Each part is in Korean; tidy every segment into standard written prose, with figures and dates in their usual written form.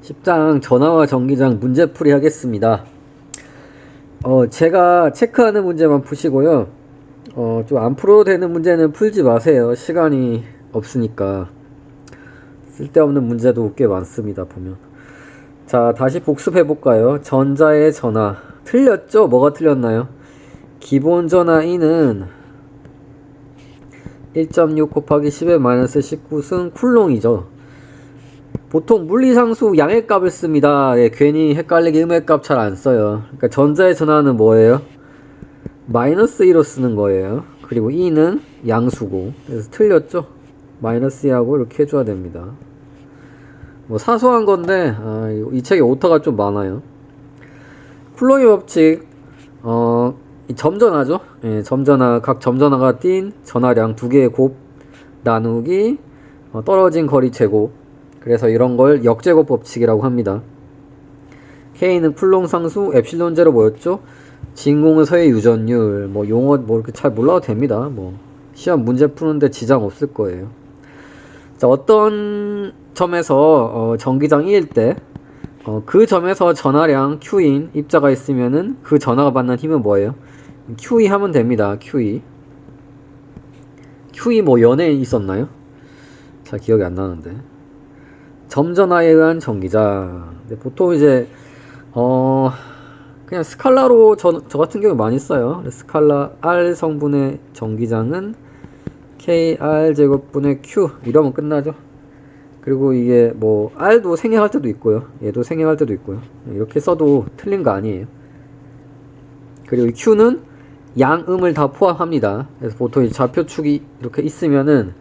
10장 전하와 전기장 문제풀이 하겠습니다. 제가 체크하는 문제만 푸시고요. 좀 안 풀어도 되는 문제는 풀지 마세요. 시간이 없으니까. 쓸데없는 문제도 꽤 많습니다, 보면. 자, 다시 복습해볼까요? 전자의 전하. 틀렸죠? 뭐가 틀렸나요? 기본 전하 2는 1.6 곱하기 10의 마이너스 19승 쿨롱이죠. 보통 물리상수 양의 값을 씁니다. 예, 괜히 헷갈리게 음의 값 잘 안 써요. 그러니까 전자의 전하는 뭐예요? 마이너스 2로 쓰는 거예요. 그리고 2는 양수고. 그래서 틀렸죠? 마이너스 2하고 이렇게 해줘야 됩니다. 뭐 사소한 건데 이 책에 오타가 좀 많아요. 쿨롱의 법칙, 이 점전하죠? 예, 점전하, 각 점전하가 띈 전하량 두 개의 곱 나누기 떨어진 거리 제곱. 그래서 이런 걸 역제곱 법칙이라고 합니다. K는 쿨롱 상수, 엡실론 제로 뭐였죠? 진공의 서해 유전율, 뭐 용어 뭐 이렇게 잘 몰라도 됩니다. 뭐 시험 문제 푸는데 지장 없을 거예요. 자, 어떤 점에서 전기장 2일 때 그 점에서 전하량 Q인 입자가 있으면은 그 전하가 받는 힘은 뭐예요? QE 하면 됩니다. QE. QE 뭐 연애에 있었나요? 잘 기억이 안 나는데. 점전하에 의한 전기장. 근데 보통 이제 그냥 스칼라로 저 같은 경우 많이 써요. 스칼라 R 성분의 전기장은 KR 제곱분의 Q 이러면 끝나죠. 그리고 이게 뭐 R도 생략할 때도 있고요. 얘도 생략할 때도 있고요. 이렇게 써도 틀린 거 아니에요. 그리고 이 Q는 양음을 다 포함합니다. 그래서 보통 이 좌표축이 이렇게 있으면은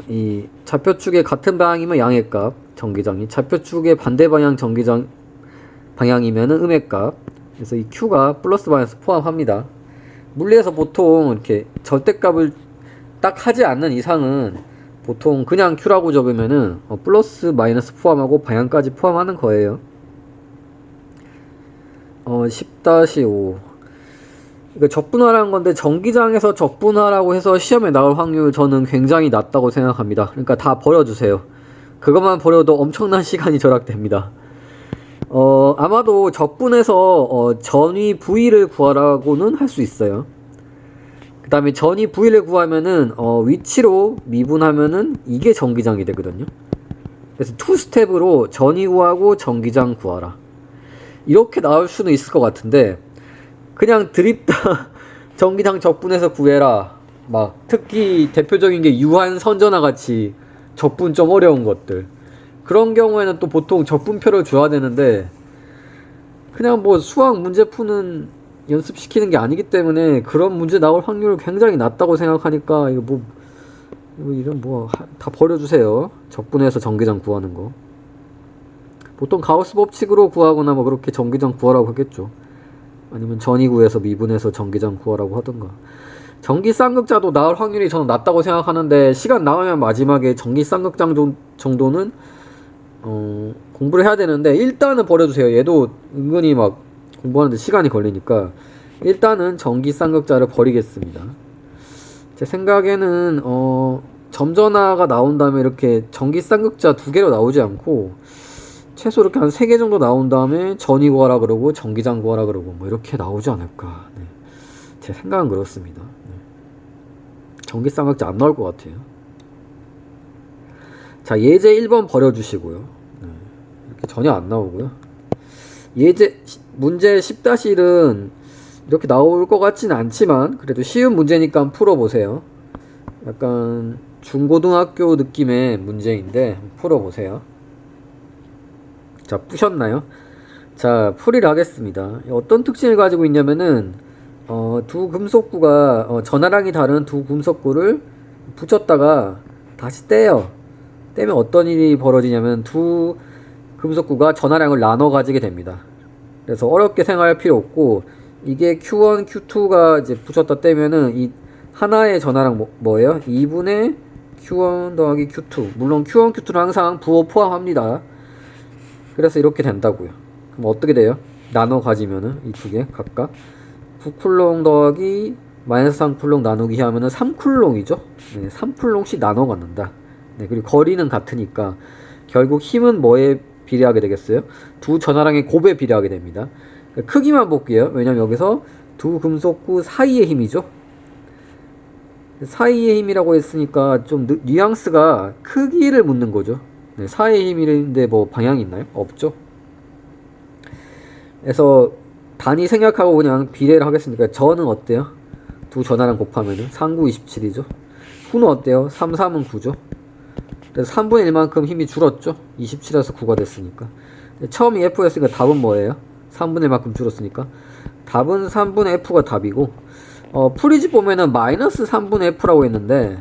이 좌표축의 같은 방향이면 양의 값, 전기장이 좌표축의 반대 방향 전기장 방향이면은 음의 값. 그래서 이 Q가 플러스 마이너스 포함합니다. 물리에서 보통 이렇게 절대값을 딱 하지 않는 이상은 보통 그냥 Q라고 적으면은 플러스 마이너스 포함하고 방향까지 포함하는 거예요. 10-5 이거 적분하라는 건데 전기장에서 적분하라고 해서 시험에 나올 확률 저는 굉장히 낮다고 생각합니다. 그러니까 다 버려주세요. 그것만 버려도 엄청난 시간이 절약됩니다. 아마도 적분해서 전위 V를 구하라고는 할 수 있어요. 그 다음에 전위 V를 구하면은 위치로 미분하면은 이게 전기장이 되거든요. 그래서 2스텝으로 전위 구하고 전기장 구하라 이렇게 나올 수는 있을 것 같은데 그냥 드립다 전기장 적분해서 구해라 막 특히 대표적인 게 유한 선전화 같이 적분 좀 어려운 것들 그런 경우에는 또 보통 적분표를 줘야 되는데 그냥 뭐 수학 문제 푸는 연습시키는 게 아니기 때문에 그런 문제 나올 확률이 굉장히 낮다고 생각하니까 이거 이런 다 버려주세요. 적분해서 전기장 구하는 거. 보통 가우스 법칙으로 구하거나 뭐 그렇게 전기장 구하라고 하겠죠. 아니면 전위 구해서 미분해서 전기장 구하라고 하던가. 전기 쌍극자도 나올 확률이 저는 낮다고 생각하는데 시간 남으면 마지막에 전기 쌍극장 정도는 공부를 해야 되는데 일단은 버려주세요. 얘도 은근히 막 공부하는데 시간이 걸리니까 일단은 전기 쌍극자를 버리겠습니다. 제 생각에는 점전화가 나온 다음에 이렇게 전기 쌍극자 2개로 나오지 않고 최소 이렇게 한 3개 정도 나온 다음에 전위 구하라 그러고 전기장 구하라 그러고 뭐 이렇게 나오지 않을까. 네. 제 생각은 그렇습니다. 네. 전기 쌍극자 안 나올 것 같아요. 자, 예제 1번 버려주시고요. 네. 이렇게 전혀 안 나오고요. 예제 문제 10-1은 이렇게 나올 것 같지는 않지만 그래도 쉬운 문제니까 한번 풀어보세요. 약간 중고등학교 느낌의 문제인데 풀어보세요. 자, 푸셨나요? 자, 풀이를 하겠습니다. 어떤 특징을 가지고 있냐면은 두 금속구가 전하량이 다른 두 금속구를 붙였다가 다시 떼요. 떼면 어떤 일이 벌어지냐면 두 금속구가 전하량을 나눠 가지게 됩니다. 그래서 어렵게 생각할 필요 없고 이게 Q1, Q2가 이제 붙였다 떼면은 이 하나의 전하량 뭐예요? 2분의 Q1 더하기 Q2. 물론 Q1, Q2는 항상 부호 포함합니다. 그래서 이렇게 된다고요. 그럼 어떻게 돼요? 나눠 가지면은 이 두 개 각각 9쿨롱 더하기 마이너스 3쿨롱 나누기 하면은 3쿨롱이죠. 네, 3쿨롱씩 나눠 갖는다. 네, 그리고 거리는 같으니까 결국 힘은 뭐에 비례하게 되겠어요? 두 전화량의 곱에 비례하게 됩니다. 크기만 볼게요. 왜냐면 여기서 두 금속구 사이의 힘이죠. 사이의 힘이라고 했으니까 좀 뉘앙스가 크기를 묻는 거죠. 네, 사이의 힘인데 뭐 방향이 있나요? 없죠. 그래서 단위 생략하고 그냥 비례를 하겠습니다. 저는 어때요? 두 전화량 곱하면은 3, 9, 27이죠. 후는 어때요? 3, 3은 9죠. 그래서 3분의 1만큼 힘이 줄었죠. 27에서 9가 됐으니까. 처음이 F였으니까 답은 뭐예요? 3분의 1만큼 줄었으니까 답은 3분의 F가 답이고, 풀이집 보면은 마이너스 3분의 F라고 했는데,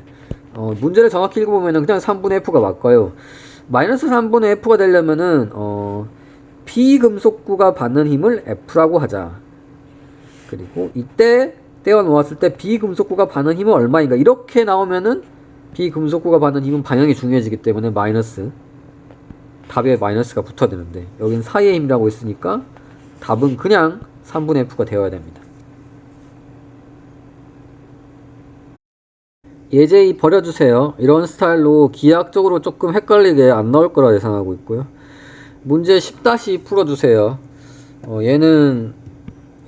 문제를 정확히 읽어보면은 그냥 3분의 F가 맞고요. 마이너스 3분의 F가 되려면은 비금속구가 받는 힘을 F라고 하자. 그리고 이때 떼어 놓았을 때 비금속구가 받는 힘은 얼마인가, 이렇게 나오면은 비금속구가 받는 힘은 방향이 중요해지기 때문에 마이너스, 답에 마이너스가 붙어야 되는데 여긴 사이의 힘이라고 했으니까 답은 그냥 3분의 F가 되어야 됩니다. 예제이 버려주세요. 이런 스타일로 기하학적으로 조금 헷갈리게 안 나올 거라 예상하고 있고요. 문제 10-2 풀어주세요. 얘는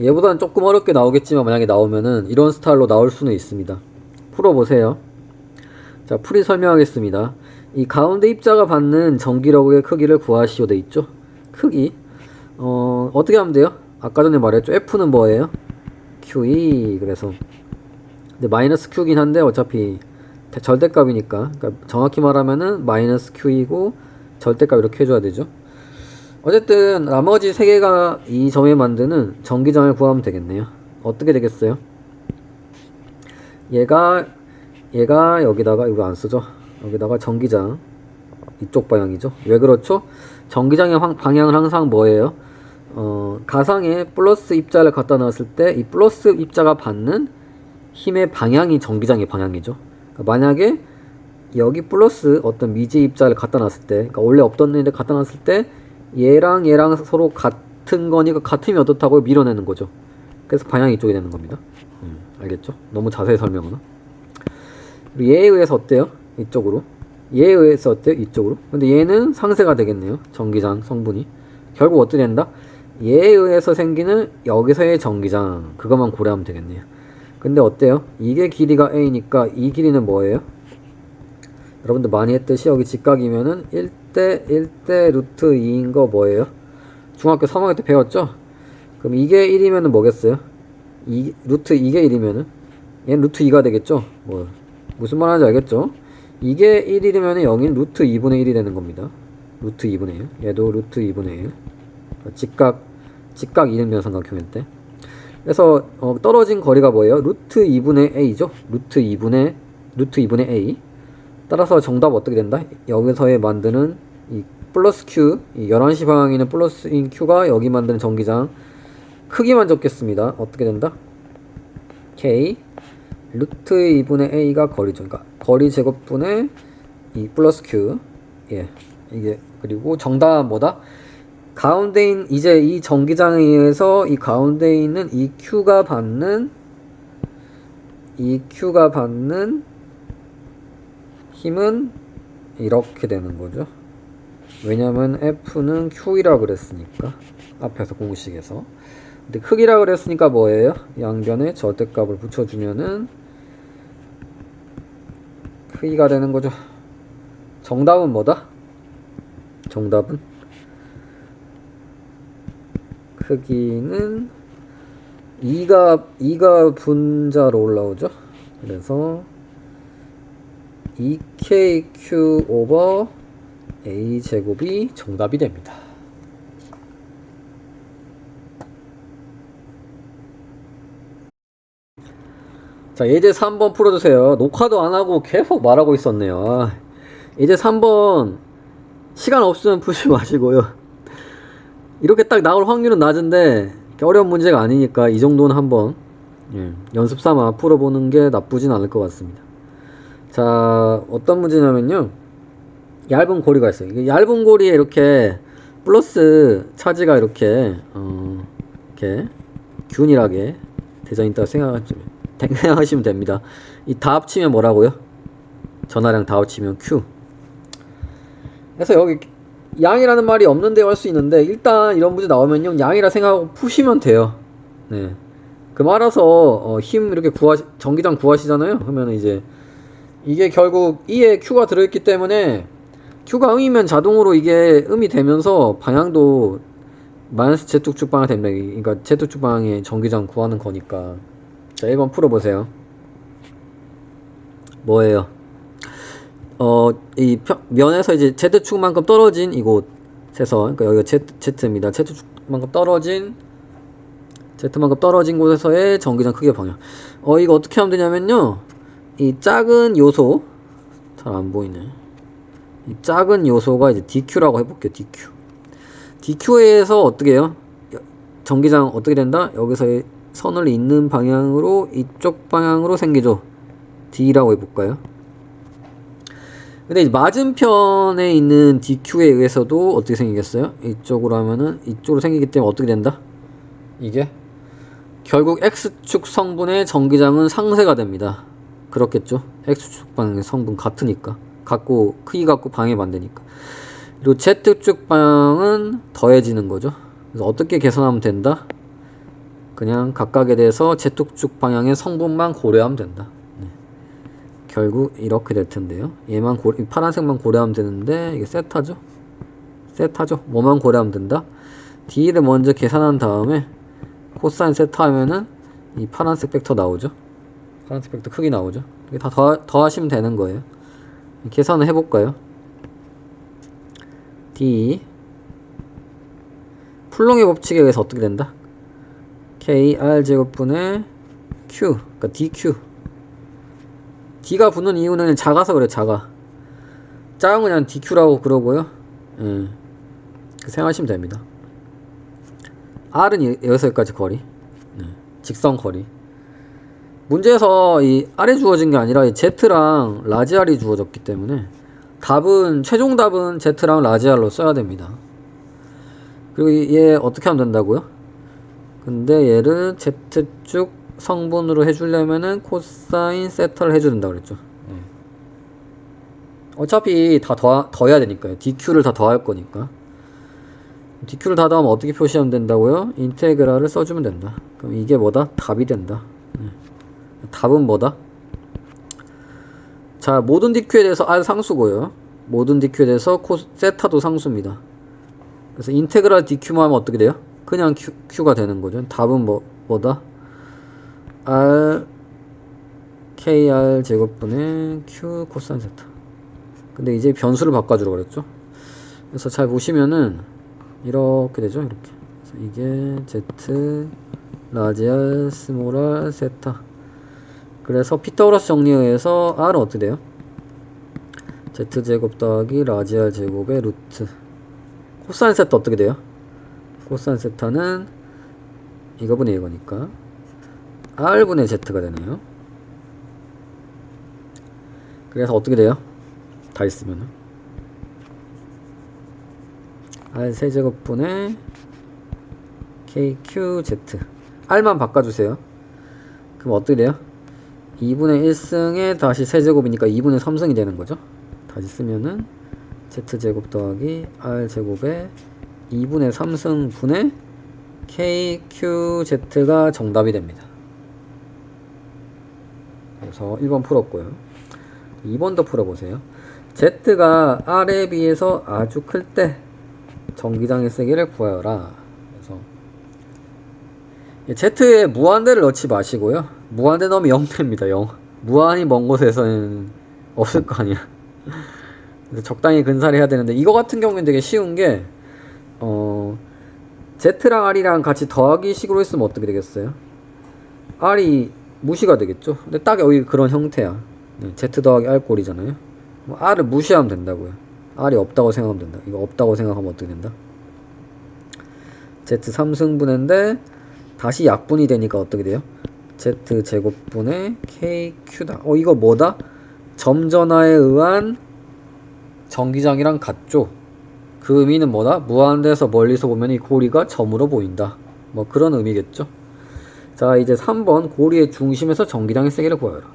얘보다는 조금 어렵게 나오겠지만 만약에 나오면은 이런 스타일로 나올 수는 있습니다. 풀어보세요. 자, 풀이 설명하겠습니다. 이 가운데 입자가 받는 전기력의 크기를 구하시오 돼 있죠. 크기 어떻게 하면 돼요? 아까 전에 말했죠. F는 뭐예요? QE. 그래서 근데 마이너스 Q긴 한데 어차피 절대값이니까, 그러니까 정확히 말하면은 마이너스 Q이고 절대값 이렇게 해줘야 되죠. 어쨌든 나머지 세 개가 이 점에 만드는 전기장을 구하면 되겠네요. 어떻게 되겠어요? 얘가 여기다가 이거 안 쓰죠. 여기다가 전기장 이쪽 방향이죠. 왜 그렇죠? 전기장의 방향은 항상 뭐예요? 가상에 플러스 입자를 갖다 놨을 때 이 플러스 입자가 받는 힘의 방향이 전기장의 방향이죠. 그러니까 만약에 여기 플러스 어떤 미지 입자를 갖다 놨을 때, 그러니까 원래 없던 애인데 갖다 놨을 때 얘랑 서로 같은 거니까 같으면 어떻다고 밀어내는 거죠. 그래서 방향이 이쪽이 되는 겁니다. 알겠죠? 너무 자세히 설명은. 그리고 얘에 의해서 어때요? 이쪽으로. 얘에 의해서 어때요? 이쪽으로. 근데 얘는 상쇄가 되겠네요. 전기장 성분이. 결국 어떻게 된다? 얘에 의해서 생기는 여기서의 전기장, 그것만 고려하면 되겠네요. 근데 어때요? 이게 길이가 A니까 이 길이는 뭐예요? 여러분들 많이 했듯이 여기 직각이면은 1대 루트 2인 거 뭐예요? 중학교 3학년 때 배웠죠? 그럼 이게 1이면은 뭐겠어요? 루트 2게 1이면은 얘는 루트 2가 되겠죠? 무슨 말 하는지 알겠죠? 이게 1이면은 0인 루트 2분의 1이 되는 겁니다. 루트 2분의 1. 얘도 루트 2분의 1. 직각 이등변 삼각형일 때. 그래서 떨어진 거리가 뭐예요? 루트 2분의 a죠. 루트 2분의 a. 따라서 정답 어떻게 된다? 여기서의 만드는 이 플러스 q, 이 11시 방향에는 플러스인 q가 여기 만드는 전기장 크기만 적겠습니다. 어떻게 된다? k 루트 2분의 a가 거리죠. 그러니까 거리 제곱분의 이 플러스 q. 예, 이게 그리고 정답은 뭐다? 가운데인 이제 이 전기장에 의해서 이 가운데 있는 이 q가 받는 힘은 이렇게 되는 거죠. 왜냐면 F는 Q이라 그랬으니까 앞에서 공식에서. 근데 크기라 그랬으니까 뭐예요? 양변에 절대값을 붙여주면은 크기가 되는 거죠. 정답은 뭐다? 정답은 크기는 2가 분자로 올라오죠. 그래서 2kq 오버 a 제곱이 정답이 됩니다. 자, 예제 3번 풀어주세요. 녹화도 안하고 계속 말하고 있었네요. 예제 3번 시간 없으면 푸지 마시고요. 이렇게 딱 나올 확률은 낮은데 어려운 문제가 아니니까 이 정도는 한번 연습 삼아 풀어보는 게 나쁘진 않을 것 같습니다. 자, 어떤 문제냐면요, 얇은 고리가 있어요. 이게 얇은 고리에 이렇게 플러스 차지가 이렇게 균일하게 대전 있다고 생각하시면 됩니다. 이 다 합치면 뭐라고요? 전하량 다 합치면 Q. 그래서 여기 양이라는 말이 없는데 할 수 있는데 일단 이런 문제 나오면요 양이라 생각하고 푸시면 돼요. 네. 그럼 알아서 힘 이렇게 전기장 구하시잖아요. 그러면 이제 이게 결국 E에 Q가 들어있기 때문에 Q가 음이면 자동으로 이게 음이 되면서 방향도 마이너스 Z축 방향 됩니다. 그러니까 Z축 방향의 전기장 구하는 거니까. 자 1번 풀어보세요. 뭐예요? 이 면에서 이제 Z축만큼 떨어진 이곳에서, 그러니까 여기가 Z입니다. Z축만큼 떨어진 곳에서의 전기장 크기 방향. 이거 어떻게 하면 되냐면요. 이 작은 요소, 잘 안 보이네. 이 작은 요소가 이제 DQ라고 해볼게요. DQ에 의해서 어떻게 해요? 전기장 어떻게 된다? 여기서 선을 잇는 방향으로 이쪽 방향으로 생기죠. D라고 해볼까요? 근데 맞은편에 있는 DQ에 의해서도 어떻게 생기겠어요? 이쪽으로 하면은 이쪽으로 생기기 때문에 어떻게 된다? 이게 결국 X축 성분의 전기장은 상쇄가 됩니다. 그렇겠죠? X축 방향의 성분 같으니까. 크기 갖고 방해가 안 되니까. 그리고 Z축 방향은 더해지는 거죠. 그래서 어떻게 계산하면 된다? 그냥 각각에 대해서 Z축 방향의 성분만 고려하면 된다. 결국 이렇게 될 텐데요. 파란색만 고려하면 되는데 이게 세타죠. 뭐만 고려하면 된다? D를 먼저 계산한 다음에 코사인 세타 하면은 이 파란색 벡터 나오죠. 파란색 벡터 크기 나오죠. 이게 다 더하시면 되는 거예요. 계산을 해볼까요? D 풀롱의 법칙에 의해서 어떻게 된다? KR 제곱분의 Q, 그러니까 DQ. D가 붙는 이유는 작아서 그래. 작은 그냥 DQ라고 그러고요. 생각하시면 됩니다. R은 여기서 여기까지 거리, 직선 거리. 문제에서 이 R이 주어진 게 아니라 이 Z랑 라지 R이 주어졌기 때문에 최종 답은 Z랑 라지 R로 써야 됩니다. 그리고 얘 어떻게 하면 된다고요? 근데 얘를 Z축 성분으로 해주려면은 코사인 세타를 해줘야 된다고 그랬죠. 어차피 다 더해야 되니까요. DQ를 다 더할 거니까. DQ를 다 더하면 어떻게 표시하면 된다고요? 인테그랄을 써주면 된다. 그럼 이게 뭐다? 답이 된다. 답은 뭐다? 자, 모든 DQ에 대해서 R 상수고요. 모든 DQ에 대해서 세타도 상수입니다. 그래서 인테그랄 DQ만 하면 어떻게 돼요? 그냥 Q가 되는 거죠. 답은 뭐다? R KR 제곱분의 Q 코사인 세타. 근데 이제 변수를 바꿔주라고 그랬죠. 그래서 잘 보시면은 이렇게 되죠. 이렇게. 그래서 이게 Z 라지 R 스몰 R 세타. 그래서 피타고라스 정리에 의해서 R은 어떻게 돼요? Z제곱 더하기 라지 R 제곱의 루트. 코사인 세타 어떻게 돼요? 코사인 세타는 이거분의 이거니까 R분의 Z가 되네요. 그래서 어떻게 돼요? 다 있으면은 R 세제곱분의 KQZ. R만 바꿔주세요. 그럼 어떻게 돼요? 2분의 1승에 다시 세제곱이니까 2분의 3승이 되는 거죠. 다시 쓰면은 Z제곱 더하기 R제곱에 2분의 3승분의 KQZ가 정답이 됩니다. 그래서 1번 풀었고요. 2번도 풀어보세요. Z가 R에 비해서 아주 클 때 전기장의 세기를 구하여라. 그래서 Z에 무한대를 넣지 마시고요. 무한대 넣으면 0됩니다. 0. 무한히 먼 곳에서는 없을 거 아니야. 그래서 적당히 근사를 해야 되는데 이거 같은 경우는 되게 쉬운 게 Z랑 R이랑 같이 더하기 식으로 했으면 어떻게 되겠어요? R이 무시가 되겠죠? 근데 딱 여기 그런 형태야. Z 더하기 R 꼴이잖아요. R을 무시하면 된다고요. R이 없다고 생각하면 된다. 이거 없다고 생각하면 어떻게 된다? Z 3승분인데 다시 약분이 되니까 어떻게 돼요? Z 제곱분의 KQ다. 이거 뭐다? 점전화에 의한 전기장이랑 같죠? 그 의미는 뭐다? 무한대에서 멀리서 보면 이 고리가 점으로 보인다. 뭐 그런 의미겠죠? 자, 이제 3번 고리의 중심에서 전기장의 세기를 구하여라.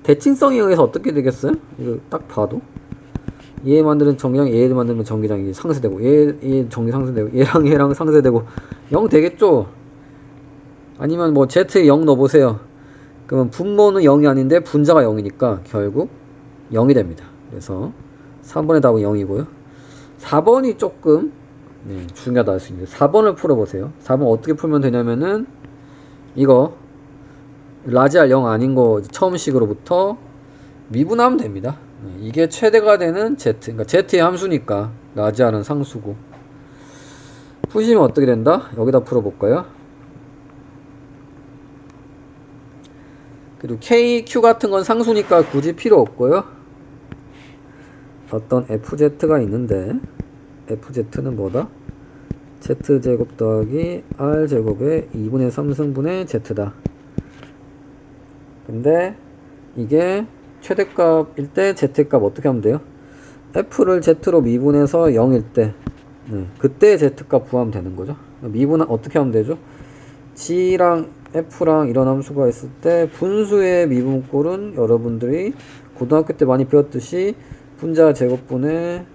대칭성에 의해서 어떻게 되겠어요? 이거 딱 봐도 얘 만드는 전기장, 얘 만드는 전기장이 상쇄되고, 얘 전기 상쇄되고, 얘랑 상쇄되고, 0 되겠죠? 아니면 뭐 Z에 0 넣어보세요. 그러면 분모는 0이 아닌데 분자가 0이니까 결국 0이 됩니다. 그래서 3번의 답은 0이고요. 4번이 조금 중요하다 할 수 있는데 4번을 풀어보세요. 4번 어떻게 풀면 되냐면은 이거 라지 R 0 아닌 거 처음식으로부터 미분하면 됩니다. 이게 최대가 되는 Z, 그러니까 Z의 함수니까 라지 R은 상수고. 푸시면 어떻게 된다? 여기다 풀어볼까요? 그리고 K, Q 같은 건 상수니까 굳이 필요 없고요. 어떤 FZ가 있는데 FZ는 뭐다? Z제곱 더하기 R제곱의 2분의 3승분의 Z다. 근데 이게 최대값일 때 Z값 어떻게 하면 돼요? F를 Z로 미분해서 0일 때 그때 Z값 구하면 되는 거죠. 미분 어떻게 하면 되죠? G랑 F랑 이런 함수가 있을 때 분수의 미분꼴은 여러분들이 고등학교 때 많이 배웠듯이 분자 제곱분의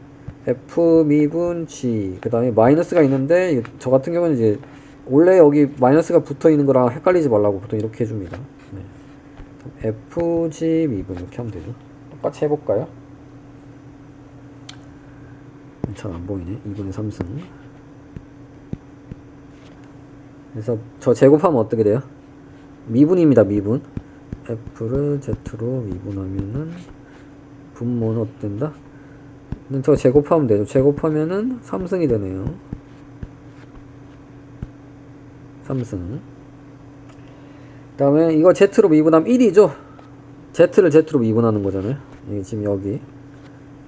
F 미분 G, 그 다음에 마이너스가 있는데 저 같은 경우는 이제 원래 여기 마이너스가 붙어 있는 거랑 헷갈리지 말라고 보통 이렇게 해줍니다. FG 미분 이렇게 하면 되죠. 똑같이 해볼까요? 잘 안 보이네. 2분의 3승. 그래서 저 제곱하면 어떻게 돼요? 미분입니다. 미분. F를 Z로 미분하면은 분모는 어떻게 된다? 저 제곱하면 되죠. 제곱하면은 3승이 되네요. 3승. 그 다음에 이거 Z로 미분하면 1이죠. Z를 Z로 미분하는 거잖아요. 이게 지금 여기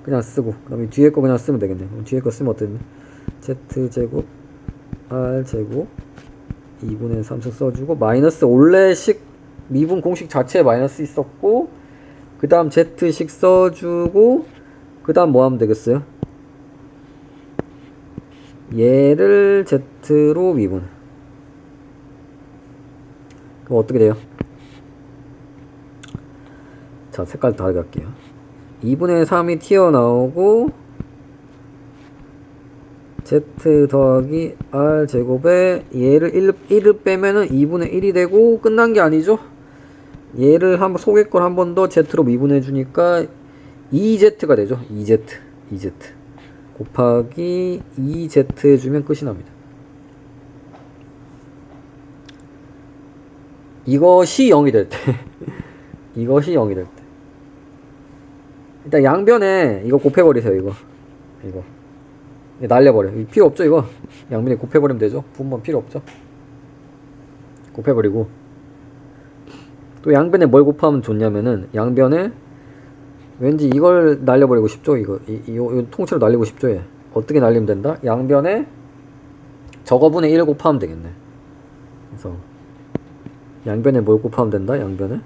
그냥 쓰고, 그 다음에 뒤에 거 그냥 쓰면 되겠네. 뒤에 거 쓰면 어떻게 되냐? Z제곱 R제곱 2분의 3승 써주고, 마이너스 원래식 미분 공식 자체에 마이너스 있었고, 그 다음 Z식 써주고, 그 다음 뭐 하면 되겠어요? 얘를 Z로 미분. 그럼 어떻게 돼요? 자, 색깔 다르게 할게요. 2분의 3이 튀어나오고 Z 더하기 R 제곱에 얘를 1을 빼면은 2분의 1이 되고 끝난 게 아니죠? 얘를 한번 속의 걸 한 번 더 Z로 미분해 주니까 2Z가 되죠. 2Z 곱하기 2Z 해주면 끝이 납니다. 이것이 0이 될 때 이것이 0이 될 때 일단 양변에 이거 곱해버리세요. 이거 날려버려. 필요 없죠. 이거 양변에 곱해버리면 되죠. 분모는 필요 없죠. 곱해버리고 또 양변에 뭘 곱하면 좋냐면은 양변에 왠지 이걸 날려버리고 싶죠. 이거 통째로 날리고 싶죠. 얘. 어떻게 날리면 된다? 양변에 저거분의 1 곱하면 되겠네. 그래서 양변에 뭘 곱하면 된다? 양변에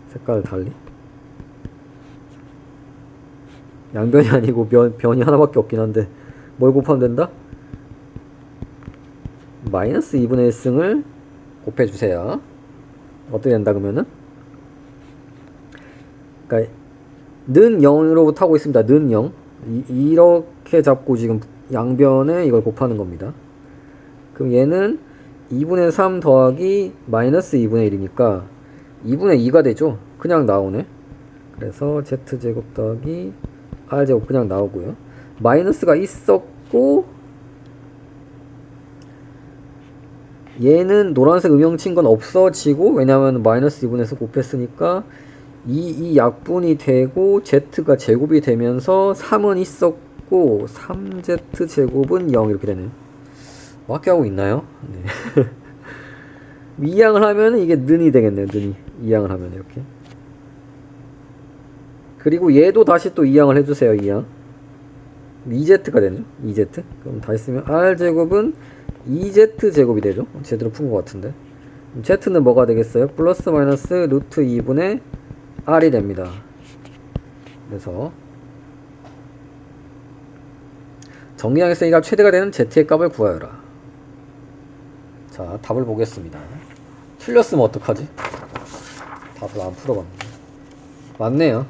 색깔 달리 양변이 아니고 변이 하나밖에 없긴 한데 뭘 곱하면 된다? 마이너스 2분의 1승을 곱해주세요. 어떻게 된다 그러면은? 그러니까 는 0으로부터 하고 있습니다. 는 0 이렇게 잡고 지금 양변에 이걸 곱하는 겁니다. 그럼 얘는 2분의 3 더하기 마이너스 2분의 1이니까 2분의 2가 되죠. 그냥 나오네. 그래서 Z제곱 더하기 R제곱 그냥 나오고요. 마이너스가 있었고 얘는 노란색 음영 친 건 없어지고, 왜냐면 마이너스 2분에서 곱했으니까 이 약분이 되고 Z가 제곱이 되면서 3은 있었고 3Z 제곱은 0 이렇게 되네요. 맞게 하고 있나요? 네. 이항을 하면 이게 는이 되겠네요. 는이 이항을 하면 이렇게. 그리고 얘도 다시 또 이항을 해주세요. 이항 2Z가 되죠. 2Z. 그럼 다시 쓰면 R제곱은 2Z 제곱이 되죠. 제대로 푼 것 같은데. Z는 뭐가 되겠어요? 플러스 마이너스 루트 2분의 R이 됩니다. 그래서 정리항에서 이 값 최대가 되는 Z의 값을 구하여라. 자, 답을 보겠습니다. 틀렸으면 어떡하지? 답을 안 풀어봤네. 맞네요.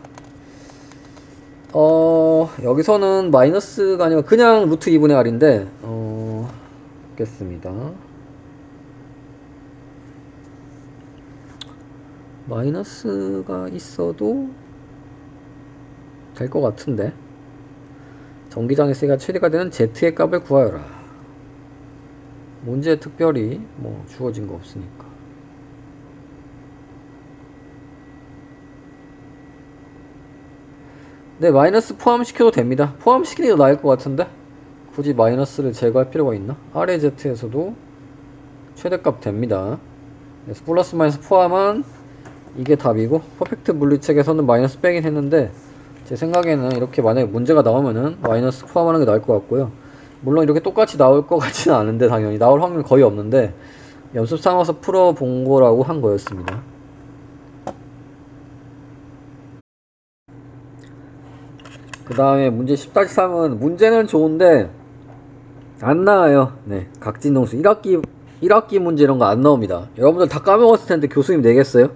여기서는 마이너스가 아니라 그냥 루트 2분의 R인데, 겠습니다. 마이너스가 있어도 될 것 같은데. 전기장의 세기가 최대가 되는 Z의 값을 구하여라. 문제에 특별히 뭐 주어진 거 없으니까. 네, 마이너스 포함시켜도 됩니다. 포함시키는 게 더 나을 것 같은데 굳이 마이너스를 제거할 필요가 있나? 아래 Z에서도 최대값 됩니다. 그래서 플러스 마이너스 포함한 이게 답이고, 퍼펙트 물리책에서는 마이너스 빼긴 했는데 제 생각에는 이렇게 만약에 문제가 나오면은 마이너스 포함하는 게 나을 것 같고요. 물론 이렇게 똑같이 나올 것 같지는 않은데, 당연히 나올 확률 거의 없는데 연습 삼아서 풀어본 거라고 한 거였습니다. 그 다음에 문제 10-3은 문제는 좋은데 안 나와요. 네, 각진동수 1학기 문제 이런 거 안 나옵니다. 여러분들 다 까먹었을 텐데 교수님 내겠어요?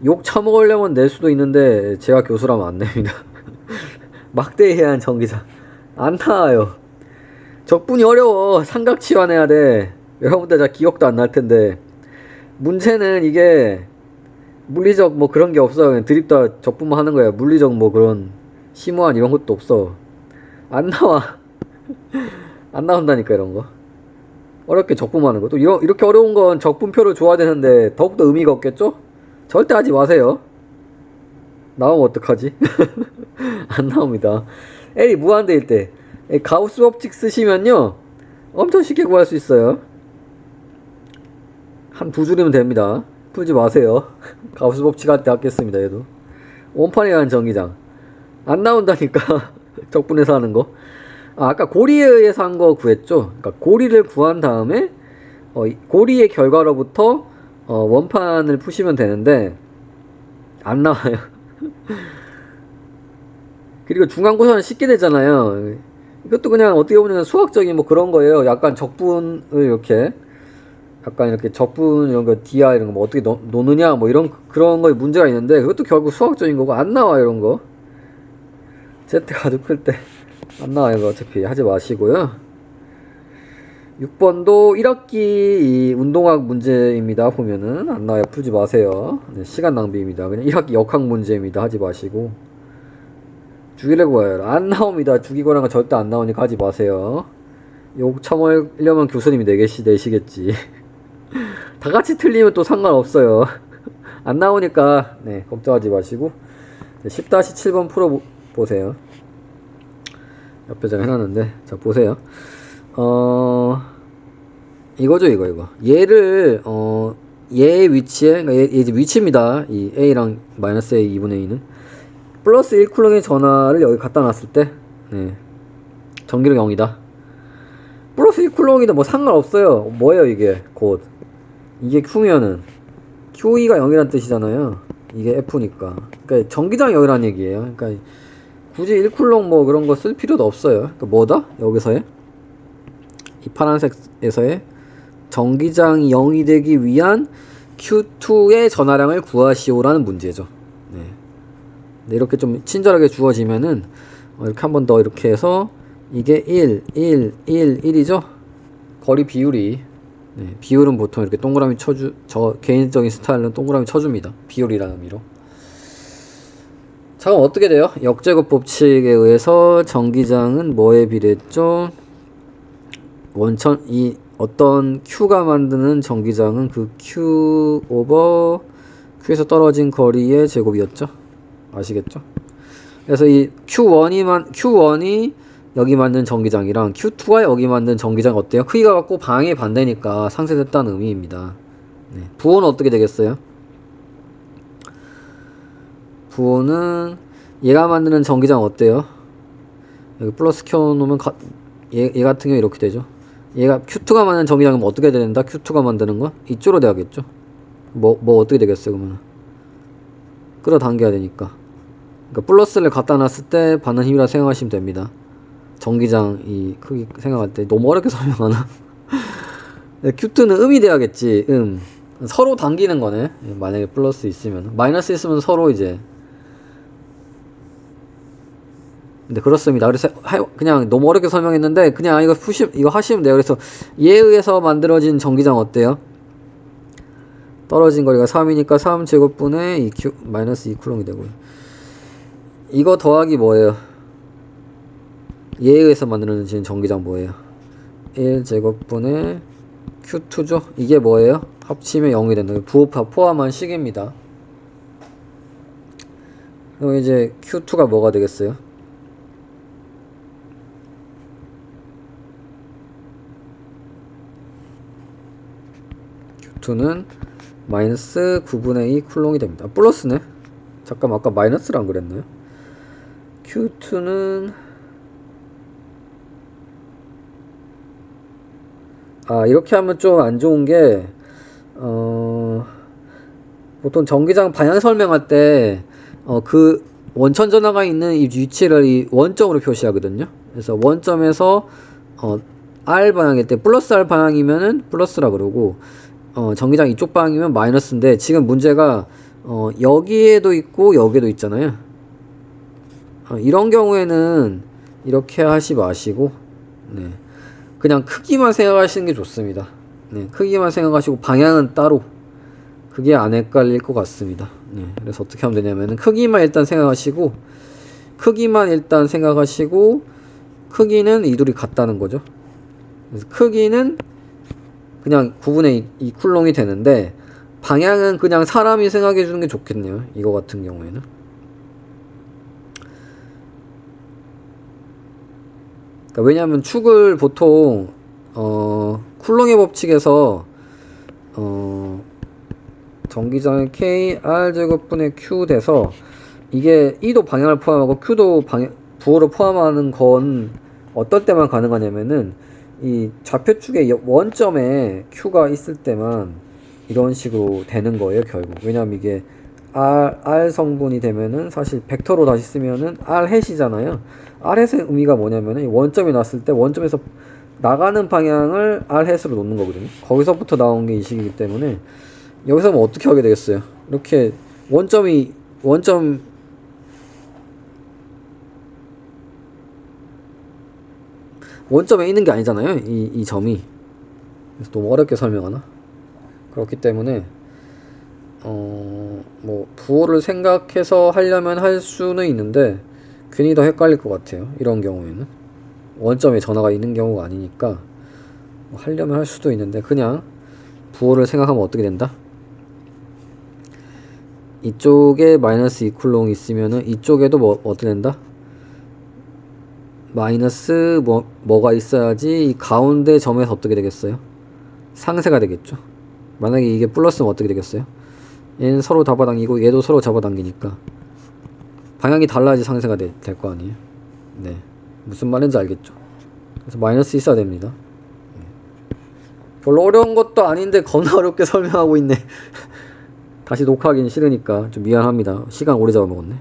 욕 처먹으려면 낼 수도 있는데 제가 교수라면 안 냅니다. 막대해야 한 전기장 안 나와요. 적분이 어려워. 삼각 치환해야 돼. 여러분들 다 기억도 안 날 텐데. 문제는 이게 물리적 뭐 그런 게 없어요. 그냥 드립다 적분만 하는 거야. 물리적 뭐 그런 심오한 이런 것도 없어. 안 나와. 안 나온다니까 이런 거. 어렵게 적분하는 거. 또 이렇게 어려운 건 적분표를 줘야 되는데 더욱더 의미가 없겠죠? 절대 하지 마세요. 나오면 어떡하지? 안 나옵니다. L이 무한대일 때 가우스 법칙 쓰시면요 엄청 쉽게 구할 수 있어요. 한 두 줄이면 됩니다. 풀지 마세요. 가우스 법칙 할 때 아꼈습니다. 얘도 원판에 의한 전기장 안 나온다니까. 적분해서 하는 거. 아까 고리에 의해서 한 거 구했죠. 그러니까 고리를 구한 다음에 고리의 결과로부터 원판을 푸시면 되는데 안 나와요. 그리고 중간고사는 쉽게 되잖아요. 이것도 그냥 어떻게 보면 수학적인 뭐 그런 거예요. 약간 적분을 이렇게 약간 이렇게 적분 이런 거 dr 이런 거 뭐 어떻게 노느냐 뭐 이런 그런 거에 문제가 있는데 그것도 결국 수학적인 거고 안 나와. 이런 거 Z가 아주 클 때 안 나와요. 이거 어차피 하지 마시고요. 6번도 1학기 이 운동학 문제입니다. 보면은 안 나와요. 풀지 마세요. 네, 시간 낭비입니다. 그냥 1학기 역학 문제입니다. 하지 마시고. 주기를 구하여라. 안 나옵니다. 주기고라는 거 절대 안 나오니까 하지 마세요. 욕 처먹으려면 교수님이 내시겠지. 다 같이 틀리면 또 상관없어요. 안 나오니까 네, 걱정하지 마시고. 네, 10-7번 풀어보세요. 옆에 장 해놨는데 자 보세요. 이거죠. 이거 얘를 얘의 위치에, 그러니까 얘 이제 위치입니다. 이 a랑 마이너스 a 2분의 2는 플러스 1쿨롱의 전화를 여기 갖다 놨을 때 네, 전기력 0이다. 플러스 1쿨롱이든 뭐 상관없어요. 뭐예요 이게 곧 이게 Q면은 QE가 0이란 뜻이잖아요. 이게 F니까. 그러니까 전기장 0이란 얘기예요. 그러니까 굳이 1쿨롱 뭐 그런 거 쓸 필요도 없어요. 그러니까 뭐다? 여기서의 이 파란색에서의 전기장이 0이 되기 위한 Q2의 전하량을 구하시오라는 문제죠. 네, 이렇게 좀 친절하게 주어지면은 이렇게 한 번 더 이렇게 해서 이게 1, 1, 1, 1이죠. 거리 비율이 네, 비율은 보통 이렇게 동그라미 저 개인적인 스타일은 동그라미 쳐줍니다. 비율이라는 의미로. 자, 그럼 어떻게 돼요? 역제곱 법칙에 의해서 전기장은 뭐에 비례했죠? 이 어떤 Q가 만드는 전기장은 그 Q 오버 Q에서 떨어진 거리의 제곱이었죠? 아시겠죠? 그래서 이 Q1이 여기 만든 전기장이랑 Q2가 여기 만든 전기장 어때요? 크기가 같고 방향이 반대니까 상쇄됐다는 의미입니다. 네. 부호는 어떻게 되겠어요? 부호는 얘가 만드는 전기장 어때요? 여기 플러스 켜놓으면 얘 같은 경우 이렇게 되죠. 얘가 Q2가 만드는 전기장은 어떻게 된다? Q2가 만드는 건 이쪽으로 돼야겠죠. 뭐 어떻게 되겠어요 그러면? 끌어당겨야 되니까. 그러니까 플러스를 갖다 놨을 때 받는 힘이라 생각하시면 됩니다. 전기장 이 크기 생각할 때 너무 어렵게 설명하나? Q2는 음이 돼야겠지. 서로 당기는 거네. 만약에 플러스 있으면. 마이너스 있으면 서로 이제 근데 그렇습니다. 그래서 그냥 너무 어렵게 설명했는데 그냥 이거 하시면 돼요. 그래서 얘에 의해서 만들어진 전기장 어때요? 떨어진 거리가 3이니까 3제곱분의 2Q 마이너스 2쿨롱이 되고요. 이거 더하기 뭐예요? 얘에 의해서 만들어진 전기장 뭐예요? 1제곱분의 Q2죠? 이게 뭐예요? 합치면 0이 된다. 부호파 포함한 식입니다. 그럼 이제 Q2가 뭐가 되겠어요? Q2는 마이너스 9분의 2 쿨롱이 됩니다. 플러스네? 잠깐만 아까 마이너스랑 그랬나요? Q2는 이렇게 하면 좀 안 좋은 게 보통 전기장 방향 설명할 때 그 원천 전하가 있는 이 위치를 이 원점으로 표시하거든요. 그래서 원점에서 R 방향일 때 플러스 R 방향이면은 플러스라 그러고 전기장 이쪽 방향이면 마이너스인데 지금 문제가 여기에도 있고 여기에도 있잖아요. 이런 경우에는 이렇게 하시 마시고 네. 그냥 크기만 생각하시는 게 좋습니다. 네, 크기만 생각하시고 방향은 따로. 그게 안 헷갈릴 것 같습니다. 네, 그래서 어떻게 하면 되냐면은 크기만 일단 생각하시고 크기는 이 둘이 같다는 거죠. 그래서 크기는 그냥 9분의 2 쿨롱이 되는데 방향은 그냥 사람이 생각해 주는 게 좋겠네요. 이거 같은 경우에는. 그러니까 왜냐하면 축을 보통 쿨롱의 법칙에서 전기장의 K R제곱분의 Q 돼서 이게 E도 방향을 포함하고 Q도 부호를 포함하는 건 어떨 때만 가능하냐면은 이 좌표축의 원점에 Q가 있을 때만 이런 식으로 되는 거예요 결국. 왜냐면 이게 R 성분이 되면은 사실 벡터로 다시 쓰면은 R 햇이잖아요. R 햇의 의미가 뭐냐면은 원점이 났을 때 원점에서 나가는 방향을 R 햇으로 놓는 거거든요. 거기서부터 나온 게 이 식이기 때문에 여기서 뭐 어떻게 하게 되겠어요? 이렇게 원점에 있는 게 아니잖아요. 이 점이. 그래서 너무 어렵게 설명하나? 그렇기 때문에 뭐 부호를 생각해서 하려면 할 수는 있는데 괜히 더 헷갈릴 것 같아요. 이런 경우에는 원점에 전화가 있는 경우가 아니니까 뭐 하려면 할 수도 있는데 그냥 부호를 생각하면 어떻게 된다? 이쪽에 마이너스 2쿨롱 있으면은 이쪽에도 어떻게 된다? 마이너스 뭐가 있어야지 이 가운데 점에서 어떻게 되겠어요? 상쇄가 되겠죠. 만약에 이게 플러스면 어떻게 되겠어요? 얘는 서로 잡아당기고 얘도 서로 잡아당기니까 방향이 달라야지 상쇄가 될 거 아니에요. 네, 무슨 말인지 알겠죠. 그래서 마이너스 있어야 됩니다. 별로 어려운 것도 아닌데 겁나 어렵게 설명하고 있네. 다시 녹화하기는 싫으니까 좀 미안합니다. 시간 오래 잡아먹었네.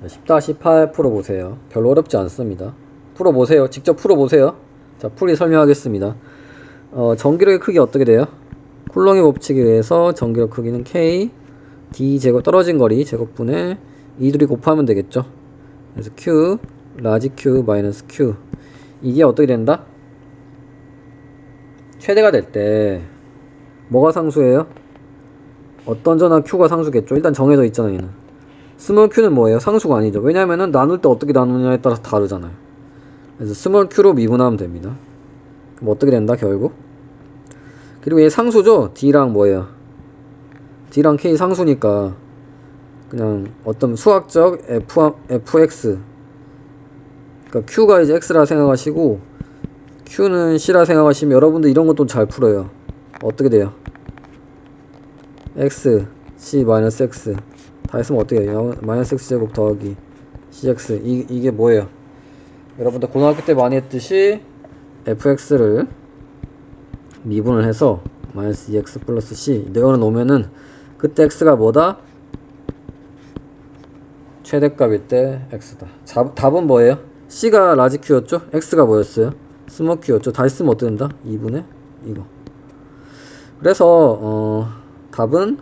10-8 풀어보세요. 별로 어렵지 않습니다. 풀어보세요. 직접 풀어보세요. 자, 풀이 설명하겠습니다. 전기력의 크기 어떻게 돼요? 쿨롱의 법칙에 의해서 전기력 크기는 K D 제곱 떨어진 거리 제곱분의 이 둘이 곱하면 되겠죠. 그래서 Q 라지 Q 마이너스 Q 이게 어떻게 된다? 최대가 될 때 뭐가 상수예요? 어떤 전화 Q가 상수겠죠. 일단 정해져 있잖아요. 얘는 스몰 Q는 뭐예요? 상수가 아니죠. 왜냐면은 나눌 때 어떻게 나누냐에 따라서 다르잖아요. 그래서 스몰 Q로 미분하면 됩니다. 그럼 어떻게 된다 결국? 그리고 얘 상수죠? D랑 뭐예요? D랑 K 상수니까 그냥 어떤 수학적 fx 그러니까 Q가 이제 X라 생각하시고 Q는 C라 생각하시면 여러분들 이런 것도 잘 풀어요. 어떻게 돼요? X C 마이너스 X 다 했으면 어떻게 해요? 마이너스 X제곱 더하기 CX 이게 뭐예요? 여러분들 고등학교 때 많이 했듯이 fx를 미분을 해서 마이너스 2x 플러스 c 내어놓 놓으면은 그때 x가 뭐다? 최대값일 때 x다. 답은 뭐예요? c가 라지 q였죠? x가 뭐였어요? 스몰 q였죠? 다 했으면 어떻게 된다? 2분의 이거. 그래서 답은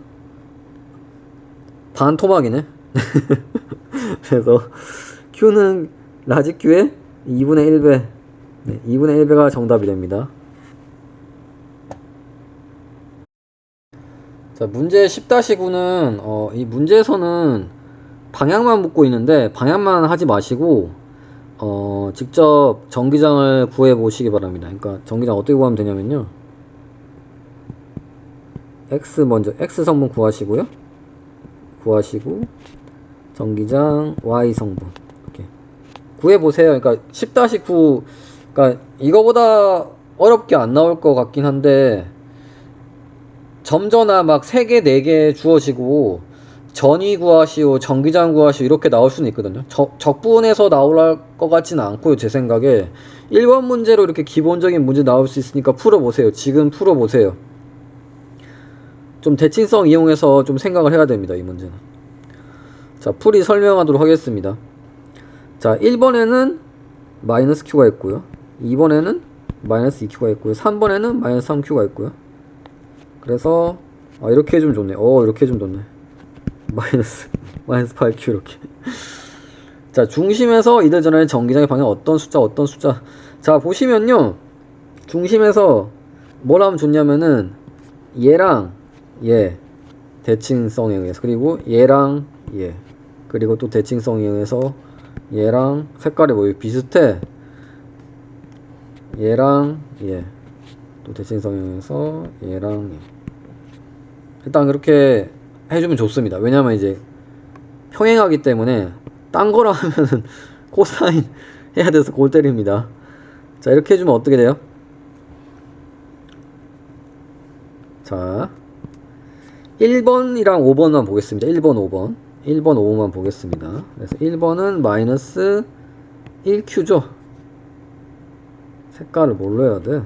반토막이네. 그래서 Q는 라지 Q의 2분의 1배. 네, 2분의 1배가 정답이 됩니다. 자, 문제 10-9는 이 문제에서는 방향만 묻고 있는데 방향만 하지 마시고 직접 전기장을 구해 보시기 바랍니다. 그러니까 전기장 어떻게 구하면 되냐면요. X 먼저 X 성분 구하시고요. 구하시고 전기장 Y 성분 이렇게 구해 보세요. 그러니까 10-9 그러니까 이거보다 어렵게 안 나올 것 같긴 한데 점전화 막 3개 4개 주어지고 전위 구하시오 전기장 구하시오 이렇게 나올 수는 있거든요. 적분해서 나올 것 같지는 않고요. 제 생각에 1번 문제로 이렇게 기본적인 문제 나올 수 있으니까 풀어보세요. 지금 풀어보세요. 좀 대칭성 이용해서 좀 생각을 해야 됩니다. 이 문제는. 자, 풀이 설명하도록 하겠습니다. 자, 1번에는 마이너스 Q가 있고요. 2번에는 마이너스 2Q가 있고요. 3번에는 마이너스 3Q가 있고요. 그래서 이렇게 해주면 좋네. 이렇게 해주면 좋네. 마이너스 8Q 이렇게. 자, 중심에서 이들 전환의 전기장의 방향 어떤 숫자. 자, 보시면요. 중심에서 뭘 하면 좋냐면은 얘랑 얘 대칭성에 의해서 그리고 얘랑 얘 그리고 또 대칭성에 의해서 얘랑 색깔이 뭐 비슷해. 얘랑 얘 또 대칭성에 의해서 얘랑 얘. 일단 그렇게 해주면 좋습니다. 왜냐면 이제 평행하기 때문에 딴 거라 하면은 코사인 해야 돼서 골 때립니다. 자, 이렇게 해주면 어떻게 돼요? 자, 1번이랑 5번만 보겠습니다. 1번, 5번. 1번, 5번만 보겠습니다. 그래서 1번은 마이너스 1Q죠. 색깔을 뭘로 해야 돼?